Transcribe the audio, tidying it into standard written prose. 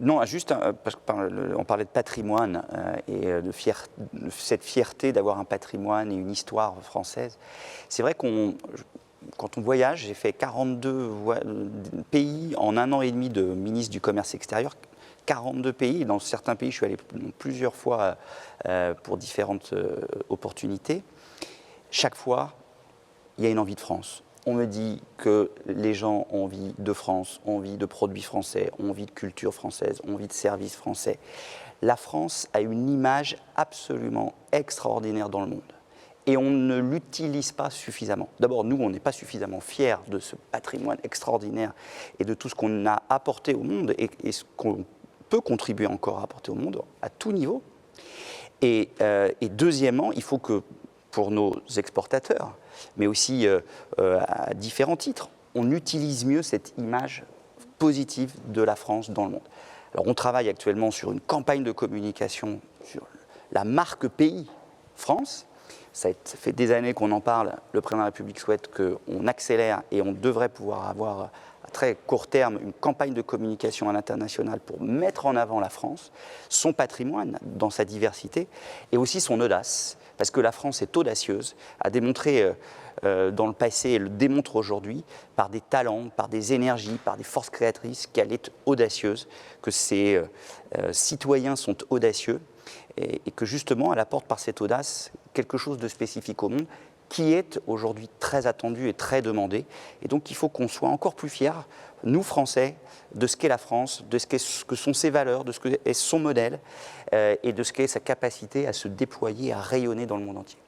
Non, juste parce qu'on parlait de patrimoine et de cette fierté d'avoir un patrimoine et une histoire française. C'est vrai quand on voyage, j'ai fait 42 pays en 1 an et demi de ministre du Commerce extérieur. 42 pays. Dans certains pays, je suis allé plusieurs fois pour différentes opportunités. Chaque fois, il y a une envie de France. On me dit que les gens ont envie de France, ont envie de produits français, ont envie de culture française, ont envie de services français. La France a une image absolument extraordinaire dans le monde. Et on ne l'utilise pas suffisamment. D'abord, nous, on n'est pas suffisamment fiers de ce patrimoine extraordinaire et de tout ce qu'on a apporté au monde et ce qu'on peut contribuer encore à apporter au monde à tout niveau. Et deuxièmement, il faut que pour nos exportateurs, mais aussi à différents titres, on utilise mieux cette image positive de la France dans le monde. Alors on travaille actuellement sur une campagne de communication sur la marque pays France. Ça fait des années qu'on en parle. Le président de la République souhaite qu'on accélère et on devrait pouvoir avoir à très court terme une campagne de communication à l'international pour mettre en avant la France, son patrimoine dans sa diversité et aussi son audace. Parce que la France est audacieuse, a démontré dans le passé et le démontre aujourd'hui par des talents, par des énergies, par des forces créatrices qu'elle est audacieuse, que ses citoyens sont audacieux et que justement elle apporte par cette audace quelque chose de spécifique au monde qui est aujourd'hui très attendu et très demandé. Et donc il faut qu'on soit encore plus fiers, nous Français, de ce qu'est la France, de ce que sont ses valeurs, de ce qu'est son modèle et de ce qu'est sa capacité à se déployer, à rayonner dans le monde entier.